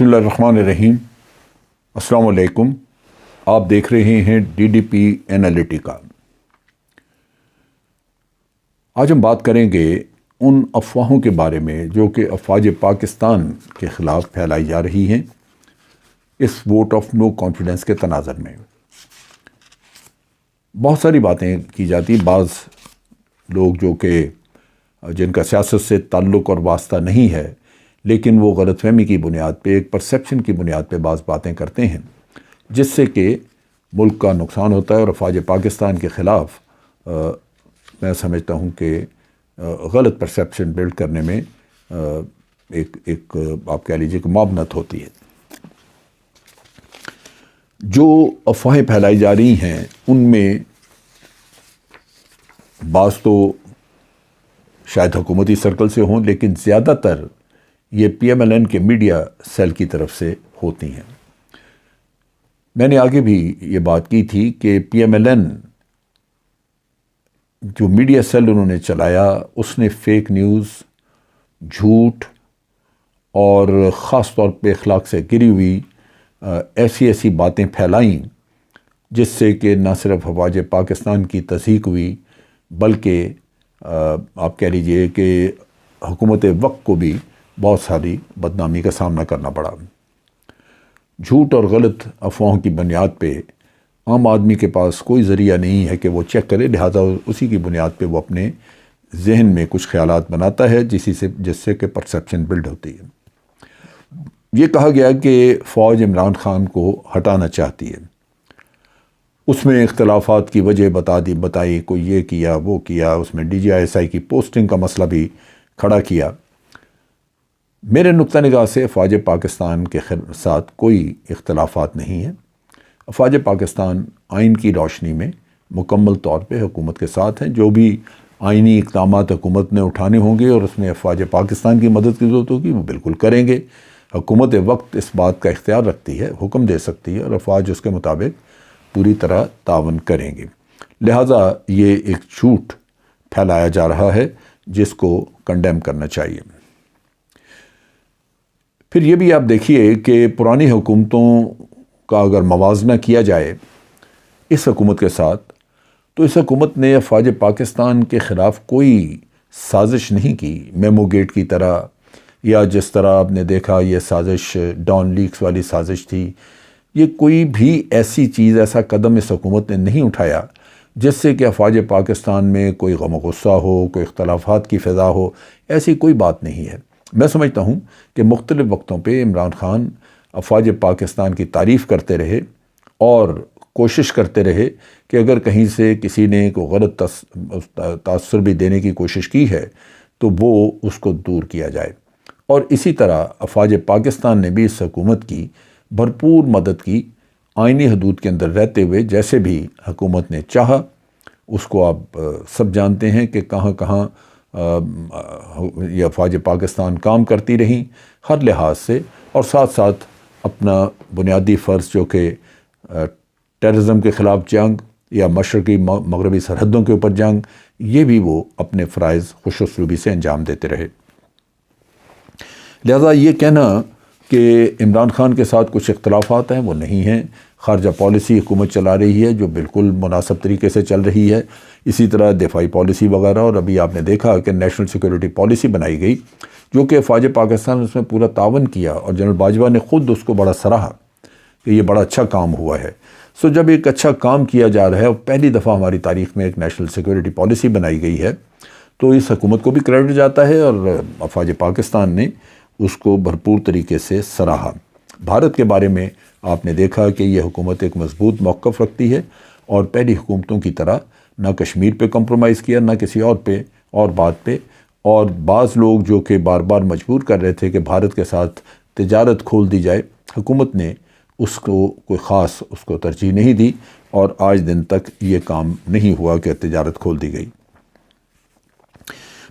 بسم اللہ الرحمن الرحیم۔ السلام علیکم۔ آپ دیکھ رہے ہیں DDP انالیٹیکا۔ آج ہم بات کریں گے ان افواہوں کے بارے میں جو کہ افواج پاکستان کے خلاف پھیلائی جا رہی ہیں اس ووٹ آف نو کانفیڈنس کے تناظر میں۔ بہت ساری باتیں کی جاتی، بعض لوگ جو کہ جن کا سیاست سے تعلق اور واسطہ نہیں ہے لیکن وہ غلط فہمی کی بنیاد پہ، ایک پرسیپشن کی بنیاد پہ بعض باتیں کرتے ہیں جس سے کہ ملک کا نقصان ہوتا ہے، اور افواج پاکستان کے خلاف میں سمجھتا ہوں کہ غلط پرسیپشن بلڈ کرنے میں ایک آپ کہہ لیجیے کہ معاونت ہوتی ہے۔ جو افواہیں پھیلائی جا رہی ہیں ان میں بعض تو شاید حکومتی سرکل سے ہوں، لیکن زیادہ تر یہ PMLN کے میڈیا سیل کی طرف سے ہوتی ہیں۔ میں نے آگے بھی یہ بات کی تھی کہ PMLN جو میڈیا سیل انہوں نے چلایا اس نے فیک نیوز، جھوٹ اور خاص طور پہ اخلاق سے گری ہوئی ایسی باتیں پھیلائیں جس سے کہ نہ صرف افواج پاکستان کی تضحیک ہوئی بلکہ آپ کہہ لیجئے کہ حکومت وقت کو بھی بہت ساری بدنامی کا سامنا کرنا پڑا۔ جھوٹ اور غلط افواہوں کی بنیاد پہ عام آدمی کے پاس کوئی ذریعہ نہیں ہے کہ وہ چیک کرے، لہذا اسی کی بنیاد پہ وہ اپنے ذہن میں کچھ خیالات بناتا ہے جس سے کہ پرسیپشن بلڈ ہوتی ہے۔ یہ کہا گیا کہ فوج عمران خان کو ہٹانا چاہتی ہے، اس میں اختلافات کی وجہ بتائی، کوئی یہ کیا وہ کیا، اس میں DGI کی پوسٹنگ کا مسئلہ بھی کھڑا کیا۔ میرے نقطہ نگاہ سے افواج پاکستان کے ساتھ کوئی اختلافات نہیں ہیں۔ افواج پاکستان آئین کی روشنی میں مکمل طور پہ حکومت کے ساتھ ہیں، جو بھی آئینی اقدامات حکومت نے اٹھانے ہوں گے اور اس میں افواج پاکستان کی مدد کی ضرورت ہوگی وہ بالکل کریں گے۔ حکومت وقت اس بات کا اختیار رکھتی ہے، حکم دے سکتی ہے، اور افواج اس کے مطابق پوری طرح تعاون کریں گے۔ لہٰذا یہ ایک جھوٹ پھیلایا جا رہا ہے جس کو کنڈیم کرنا چاہیے۔ پھر یہ بھی آپ دیکھیے کہ پرانی حکومتوں کا اگر موازنہ کیا جائے اس حکومت کے ساتھ، تو اس حکومت نے افواج پاکستان کے خلاف کوئی سازش نہیں کی، میمو گیٹ کی طرح، یا جس طرح آپ نے دیکھا یہ سازش ڈان لیکس والی سازش تھی۔ یہ کوئی بھی ایسی چیز، ایسا قدم اس حکومت نے نہیں اٹھایا جس سے کہ افواج پاکستان میں کوئی غم و غصہ ہو، کوئی اختلافات کی فضا ہو، ایسی کوئی بات نہیں ہے۔ میں سمجھتا ہوں کہ مختلف وقتوں پہ عمران خان افواج پاکستان کی تعریف کرتے رہے اور کوشش کرتے رہے کہ اگر کہیں سے کسی نے کوئی غلط تاثر بھی دینے کی کوشش کی ہے تو وہ اس کو دور کیا جائے، اور اسی طرح افواج پاکستان نے بھی اس حکومت کی بھرپور مدد کی، آئینی حدود کے اندر رہتے ہوئے۔ جیسے بھی حکومت نے چاہا، اس کو آپ سب جانتے ہیں کہ کہاں کہاں یہ افواج پاکستان کام کرتی رہیں ہر لحاظ سے، اور ساتھ ساتھ اپنا بنیادی فرض جو کہ ٹیررزم کے خلاف جنگ یا مشرقی مغربی سرحدوں کے اوپر جنگ، یہ بھی وہ اپنے فرائض خوش اسلوبی سے انجام دیتے رہے۔ لہذا یہ کہنا کہ عمران خان کے ساتھ کچھ اختلافات ہیں، وہ نہیں ہیں۔ خارجہ پالیسی حکومت چلا رہی ہے جو بالکل مناسب طریقے سے چل رہی ہے، اسی طرح دفاعی پالیسی وغیرہ، اور ابھی آپ نے دیکھا کہ نیشنل سیکورٹی پالیسی بنائی گئی جو کہ افواج پاکستان اس میں پورا تعاون کیا، اور جنرل باجوہ نے خود اس کو بڑا سراہا کہ یہ بڑا اچھا کام ہوا ہے۔ جب ایک اچھا کام کیا جا رہا ہے اور پہلی دفعہ ہماری تاریخ میں ایک نیشنل سیکورٹی پالیسی بنائی گئی ہے، تو اس حکومت کو بھی کریڈٹ جاتا ہے، اور افواج پاکستان نے اس کو بھرپور طریقے سے سراہا۔ بھارت کے بارے میں آپ نے دیکھا کہ یہ حکومت ایک مضبوط موقف رکھتی ہے، اور پہلی حکومتوں کی طرح نہ کشمیر پہ کمپرومائز کیا، نہ کسی اور بات پہ، اور بعض لوگ جو کہ بار بار مجبور کر رہے تھے کہ بھارت کے ساتھ تجارت کھول دی جائے، حکومت نے اس کو کوئی خاص اس کو ترجیح نہیں دی، اور آج دن تک یہ کام نہیں ہوا کہ تجارت کھول دی گئی۔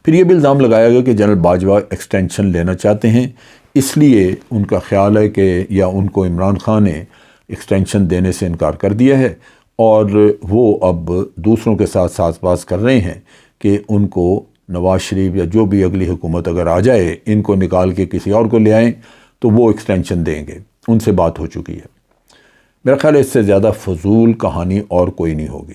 پھر یہ بھی الزام لگایا گیا کہ جنرل باجوہ ایکسٹینشن لینا چاہتے ہیں، اس لیے ان کا خیال ہے کہ یا ان کو عمران خان نے ایکسٹینشن دینے سے انکار کر دیا ہے، اور وہ اب دوسروں کے ساتھ ساز باز کر رہے ہیں کہ ان کو نواز شریف یا جو بھی اگلی حکومت اگر آ جائے ان کو نکال کے کسی اور کو لے آئیں تو وہ ایکسٹینشن دیں گے، ان سے بات ہو چکی ہے۔ میرا خیال ہے اس سے زیادہ فضول کہانی اور کوئی نہیں ہوگی۔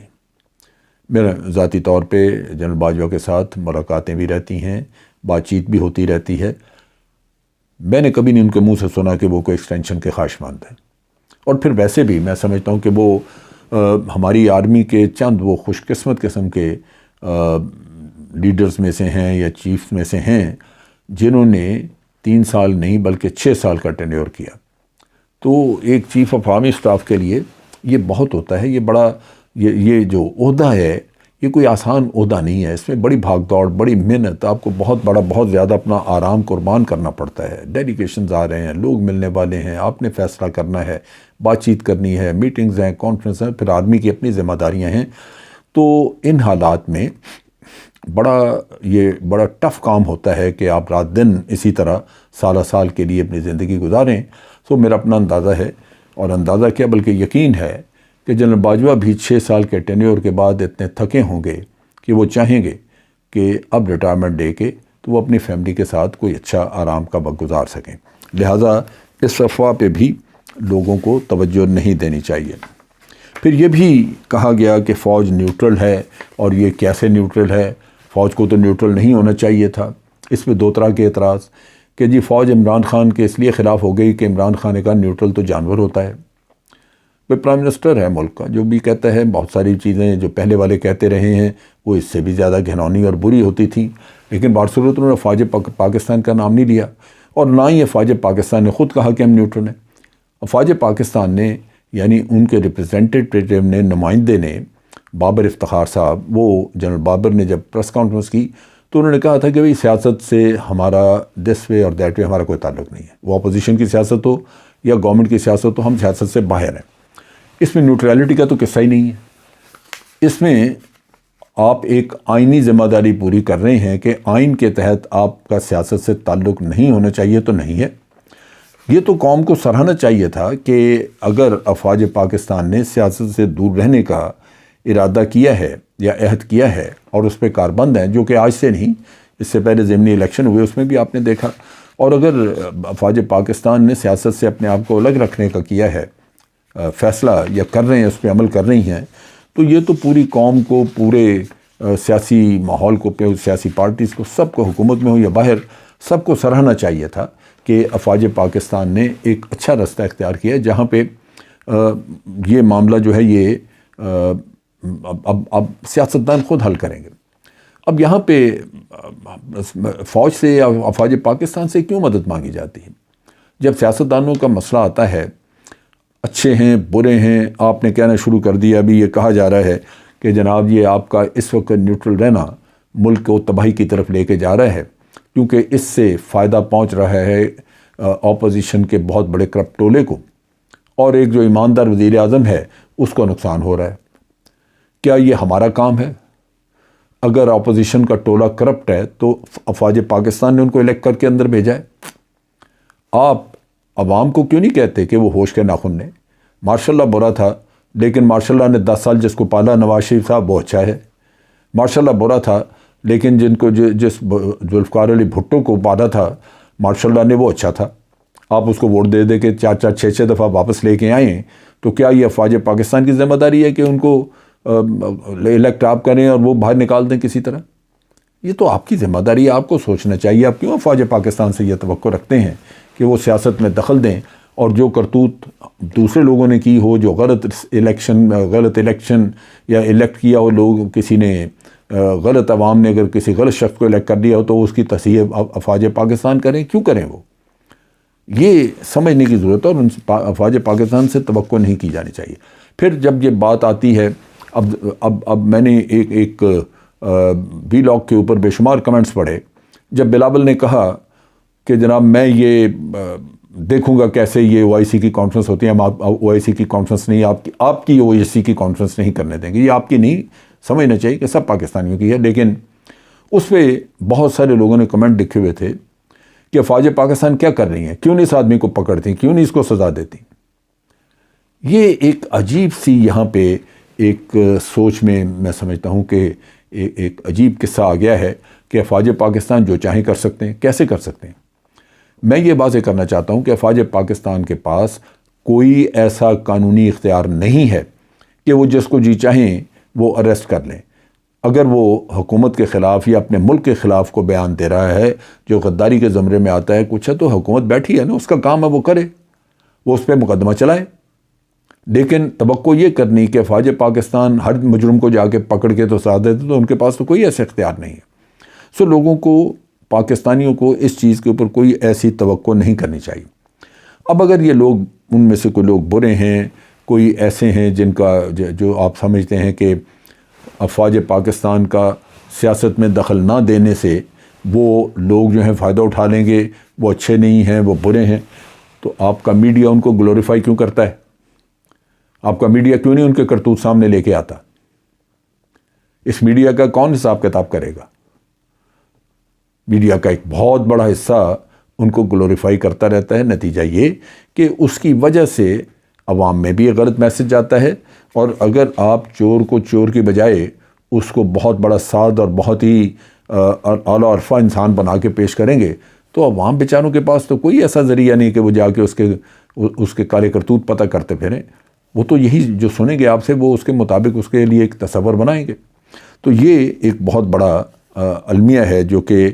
میرا ذاتی طور پہ جنرل باجوہ کے ساتھ ملاقاتیں بھی رہتی ہیں، بات چیت بھی ہوتی رہتی ہے۔ میں نے کبھی نہیں ان کے منہ سے سنا کہ وہ کوئی ایکسٹینشن کے خواہشمند ہیں۔ اور پھر ویسے بھی میں سمجھتا ہوں کہ وہ ہماری آرمی کے چند وہ خوش قسمت قسم کے لیڈرز میں سے ہیں یا چیف میں سے ہیں جنہوں نے 3 سال نہیں بلکہ 6 سال کا ٹینیور کیا۔ تو ایک چیف آف آرمی اسٹاف کے لیے یہ بہت ہوتا ہے، یہ بڑا یہ جو عہدہ ہے یہ کوئی آسان عہدہ نہیں ہے، اس میں بڑی بھاگ دوڑ، بڑی محنت، آپ کو بہت زیادہ اپنا آرام قربان کرنا پڑتا ہے۔ ڈیلیگیشنز آ رہے ہیں، لوگ ملنے والے ہیں، آپ نے فیصلہ کرنا ہے، بات چیت کرنی ہے، میٹنگز ہیں، کانفرنس ہیں، پھر آرمی کی اپنی ذمہ داریاں ہیں۔ تو ان حالات میں بڑا ٹف کام ہوتا ہے کہ آپ رات دن اسی طرح سال کے لیے اپنی زندگی گزاریں۔ سو میرا اپنا اندازہ ہے، اور اندازہ کیا بلکہ یقین ہے کہ جنرل باجوہ بھی 6 سال کے ٹینیور کے بعد اتنے تھکے ہوں گے کہ وہ چاہیں گے کہ اب ریٹائرمنٹ دے کے تو وہ اپنی فیملی کے ساتھ کوئی اچھا آرام کا وقت گزار سکیں۔ لہٰذا اس افواہ پہ بھی لوگوں کو توجہ نہیں دینی چاہیے۔ پھر یہ بھی کہا گیا کہ فوج نیوٹرل ہے، اور یہ کیسے نیوٹرل ہے؟ فوج کو تو نیوٹرل نہیں ہونا چاہیے تھا۔ اس میں 2 طرح کے اعتراض کہ جی فوج عمران خان کے اس لیے خلاف ہو گئی کہ عمران خان نے کہا نیوٹرل تو جانور ہوتا ہے۔ وہ پرائم منسٹر ہے ملک کا، جو بھی کہتا ہے، بہت ساری چیزیں جو پہلے والے کہتے رہے ہیں وہ اس سے بھی زیادہ گھناؤنی اور بری ہوتی تھیں، لیکن بصورت انہوں نے فوج پاکستان کا نام نہیں لیا، اور نہ ہی فوج پاکستان نے خود کہا کہ ہم نیوٹرل ہیں۔ فوج پاکستان نے یعنی ان کے ریپرزینٹیٹیو نے، نمائندے نے، بابر افتخار صاحب، وہ جنرل بابر نے جب پریس کانفرنس کی تو انہوں نے کہا تھا کہ بھئی سیاست سے ہمارا دس وے اور دیٹ وے ہمارا کوئی تعلق نہیں ہے، وہ اپوزیشن کی سیاست ہو یا گورنمنٹ کی سیاست ہو، ہم سیاست سے باہر ہیں۔ اس میں نیوٹرلٹی کا تو قصہ ہی نہیں ہے۔ اس میں آپ ایک آئینی ذمہ داری پوری کر رہے ہیں کہ آئین کے تحت آپ کا سیاست سے تعلق نہیں ہونا چاہیے تو نہیں ہے۔ یہ تو قوم کو سراہنا چاہیے تھا کہ اگر افواج پاکستان نے سیاست سے دور رہنے کا ارادہ کیا ہے یا عہد کیا ہے اور اس پہ کاربند ہیں، جو کہ آج سے نہیں، اس سے پہلے ضمنی الیکشن ہوئے اس میں بھی آپ نے دیکھا، اور اگر افواج پاکستان نے سیاست سے اپنے آپ کو الگ رکھنے کا کیا ہے فیصلہ یا کر رہے ہیں، اس پہ عمل کر رہی ہیں، تو یہ تو پوری قوم کو، پورے سیاسی ماحول کو، سیاسی پارٹیز کو، سب کو، حکومت میں ہو یا باہر، سب کو سراہنا چاہیے تھا کہ افواج پاکستان نے ایک اچھا رستہ اختیار کیا، جہاں پہ یہ معاملہ جو ہے یہ اب سیاستدان خود حل کریں گے۔ اب یہاں پہ فوج سے یا افواج پاکستان سے کیوں مدد مانگی جاتی ہے؟ جب سیاستدانوں کا مسئلہ آتا ہے، اچھے ہیں برے ہیں، آپ نے کہنا شروع کر دیا، ابھی یہ کہا جا رہا ہے کہ جناب یہ آپ کا اس وقت نیوٹرل رہنا ملک کو تباہی کی طرف لے کے جا رہا ہے، کیونکہ اس سے فائدہ پہنچ رہا ہے اپوزیشن کے بہت بڑے کرپٹ ٹولے کو، اور ایک جو ایماندار وزیر اعظم ہے اس کو نقصان ہو رہا ہے۔ کیا یہ ہمارا کام ہے؟ اگر اپوزیشن کا ٹولہ کرپٹ ہے تو افواج پاکستان نے ان کو الیکٹ کر کے اندر بھیجا ہے۔ آپ عوام کو کیوں نہیں کہتے کہ وہ ہوش کے ناخن نے؟ ماشاء اللہ برا تھا، لیکن ماشاء اللہ نے 10 سال جس کو پالا نواز شریف صاحب وہ اچھا ہے۔ ماشاء اللہ برا تھا، لیکن جس ذوالفقار علی بھٹو کو پالا تھا، ماشاء اللہ نے وہ اچھا تھا۔ آپ اس کو ووٹ دے دے کے 4 6 دفعہ واپس لے کے آئیں، تو کیا یہ افواج پاکستان کی ذمہ داری ہے کہ ان کو الیکٹ آپ کریں اور وہ باہر نکال دیں کسی طرح؟ یہ تو آپ کی ذمہ داری ہے، آپ کو سوچنا چاہیے۔ آپ کیوں افواج پاکستان سے یہ توقع رکھتے ہیں کہ وہ سیاست میں دخل دیں، اور جو کرتوت دوسرے لوگوں نے کی ہو، جو غلط الیکشن یا الیکٹ کیا ہو لوگ، کسی نے غلط، عوام نے اگر کسی غلط شخص کو الیکٹ کر دیا ہو تو اس کی تصحیح افواج پاکستان کریں؟ کیوں کریں؟ وہ یہ سمجھنے کی ضرورت ہے، اور ان افواج پاکستان سے توقع نہیں کی جانی چاہیے۔ پھر جب یہ بات آتی ہے، اب میں نے ایک وی لاگ کے اوپر بے شمار کمنٹس پڑھے، جب بلاول نے کہا کہ جناب میں یہ دیکھوں گا کیسے یہ او آئی سی کی کانفرنس ہوتی ہے، ہم او آئی سی کی کانفرنس نہیں، آپ کی او آئی سی کی کانفرنس نہیں کرنے دیں گے، یہ آپ کی نہیں، سمجھنا چاہیے کہ سب پاکستانیوں کی ہے۔ لیکن اس پہ بہت سارے لوگوں نے کمنٹ لکھے ہوئے تھے کہ افواج پاکستان کیا کر رہی ہیں، کیوں نہیں اس آدمی کو پکڑتی، کیوں نہیں اس کو سزا دیتی؟ یہ ایک عجیب سی یہاں پہ ایک سوچ میں سمجھتا ہوں کہ ایک عجیب قصہ آ گیا ہے کہ افواج پاکستان جو چاہیں کر سکتے ہیں۔ کیسے کر سکتے ہیں؟ میں یہ واضح کرنا چاہتا ہوں کہ افواج پاکستان کے پاس کوئی ایسا قانونی اختیار نہیں ہے کہ وہ جس کو جی چاہیں وہ اریسٹ کر لیں۔ اگر وہ حکومت کے خلاف یا اپنے ملک کے خلاف کو بیان دے رہا ہے جو غداری کے زمرے میں آتا ہے کچھ ہے، تو حکومت بیٹھی ہے نا، اس کا کام ہے وہ کرے، وہ اس پہ مقدمہ چلائے۔ لیکن توقع یہ کرنی کہ افواج پاکستان ہر مجرم کو جا کے پکڑ کے تو سزا دیتے، تو ان کے پاس تو کوئی ایسا اختیار نہیں ہے۔ لوگوں کو، پاکستانیوں کو اس چیز کے اوپر کوئی ایسی توقع نہیں کرنی چاہیے۔ اب اگر یہ لوگ، ان میں سے کوئی لوگ برے ہیں، کوئی ایسے ہیں جن کا جو آپ سمجھتے ہیں کہ افواج پاکستان کا سیاست میں دخل نہ دینے سے وہ لوگ جو ہیں فائدہ اٹھا لیں گے، وہ اچھے نہیں ہیں، وہ برے ہیں، تو آپ کا میڈیا ان کو گلوریفائی کیوں کرتا ہے؟ آپ کا میڈیا کیوں نہیں ان کے کرتوت سامنے لے کے آتا؟ اس میڈیا کا کون حساب کتاب کرے گا؟ میڈیا کا ایک بہت بڑا حصہ ان کو گلوریفائی کرتا رہتا ہے۔ نتیجہ یہ کہ اس کی وجہ سے عوام میں بھی غلط میسج جاتا ہے، اور اگر آپ چور کو چور کی بجائے اس کو بہت بڑا سعد اور بہت ہی اعلیٰ عرفہ انسان بنا کے پیش کریں گے، تو عوام بیچاروں کے پاس تو کوئی ایسا ذریعہ نہیں کہ وہ جا کے اس کے کالے کرتوت پتہ کرتے پھریں۔ وہ تو یہی جو سنیں گے آپ سے، وہ اس کے مطابق اس کے لیے ایک تصور بنائیں گے۔ تو یہ ایک بہت بڑا المیہ ہے جو کہ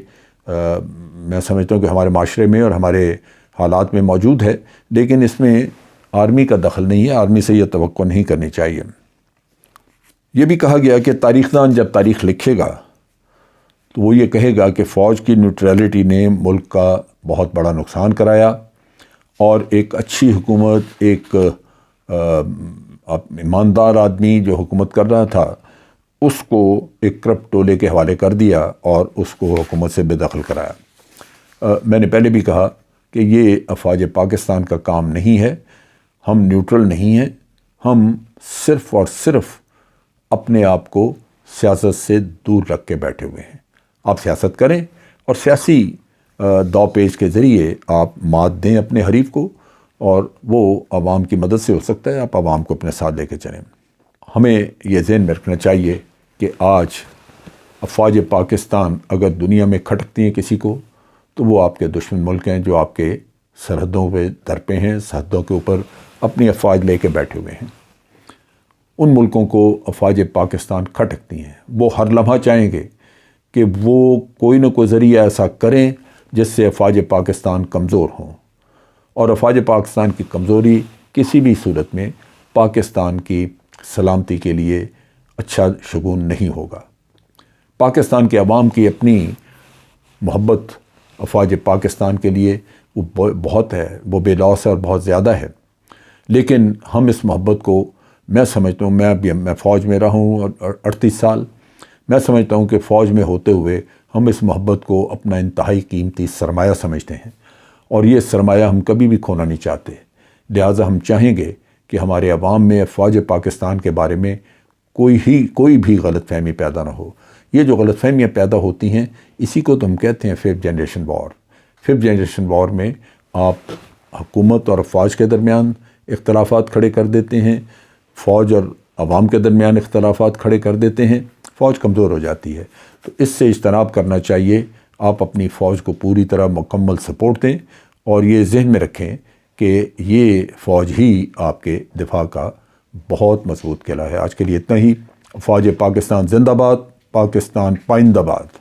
میں سمجھتا ہوں کہ ہمارے معاشرے میں اور ہمارے حالات میں موجود ہے، لیکن اس میں آرمی کا دخل نہیں ہے۔ آرمی سے یہ توقع نہیں کرنی چاہیے۔ یہ بھی کہا گیا کہ تاریخ دان جب تاریخ لکھے گا تو وہ یہ کہے گا کہ فوج کی نیوٹرلٹی نے ملک کا بہت بڑا نقصان کرایا، اور ایک اچھی حکومت، ایک ایماندار آدمی جو حکومت کر رہا تھا، اس کو ایک کرپٹ ٹولے کے حوالے کر دیا اور اس کو حکومت سے بے دخل کرایا۔ میں نے پہلے بھی کہا کہ یہ افواج پاکستان کا کام نہیں ہے۔ ہم نیوٹرل نہیں ہیں، ہم صرف اور صرف اپنے آپ کو سیاست سے دور رکھ کے بیٹھے ہوئے ہیں۔ آپ سیاست کریں اور سیاسی دو پیچ کے ذریعے آپ مات دیں اپنے حریف کو، اور وہ عوام کی مدد سے ہو سکتا ہے۔ آپ عوام کو اپنے ساتھ لے کے چلیں۔ ہمیں یہ ذہن میں رکھنا چاہیے کہ آج افواج پاکستان اگر دنیا میں کھٹکتی ہیں کسی کو، تو وہ آپ کے دشمن ملک ہیں جو آپ کے سرحدوں پہ درپے ہیں، سرحدوں کے اوپر اپنی افواج لے کے بیٹھے ہوئے ہیں۔ ان ملکوں کو افواج پاکستان کھٹکتی ہیں۔ وہ ہر لمحہ چاہیں گے کہ وہ کوئی نہ کوئی ذریعہ ایسا کریں جس سے افواج پاکستان کمزور ہوں، اور افواج پاکستان کی کمزوری کسی بھی صورت میں پاکستان کی سلامتی کے لیے اچھا شگون نہیں ہوگا۔ پاکستان کے عوام کی اپنی محبت افواج پاکستان کے لیے وہ بہت ہے، وہ بے لوث ہے اور بہت زیادہ ہے، لیکن ہم اس محبت کو، میں سمجھتا ہوں، میں فوج میں رہا ہوں 38 سال، میں سمجھتا ہوں کہ فوج میں ہوتے ہوئے ہم اس محبت کو اپنا انتہائی قیمتی سرمایہ سمجھتے ہیں، اور یہ سرمایہ ہم کبھی بھی کھونا نہیں چاہتے۔ لہٰذا ہم چاہیں گے کہ ہمارے عوام میں افواج پاکستان کے بارے میں کوئی بھی غلط فہمی پیدا نہ ہو۔ یہ جو غلط فہمیاں پیدا ہوتی ہیں، اسی کو تو ہم کہتے ہیں 5th جنریشن وار۔ 5th جنریشن وار میں آپ حکومت اور افواج کے درمیان اختلافات کھڑے کر دیتے ہیں، فوج اور عوام کے درمیان اختلافات کھڑے کر دیتے ہیں، فوج کمزور ہو جاتی ہے۔ تو اس سے اجتناب کرنا چاہیے۔ آپ اپنی فوج کو پوری طرح مکمل سپورٹ دیں، اور یہ ذہن میں رکھیں کہ یہ فوج ہی آپ کے دفاع کا بہت مضبوط قلعہ ہے۔ آج کے لیے اتنا ہی۔ افواج پاکستان زندہ باد، پاکستان پائندہ باد۔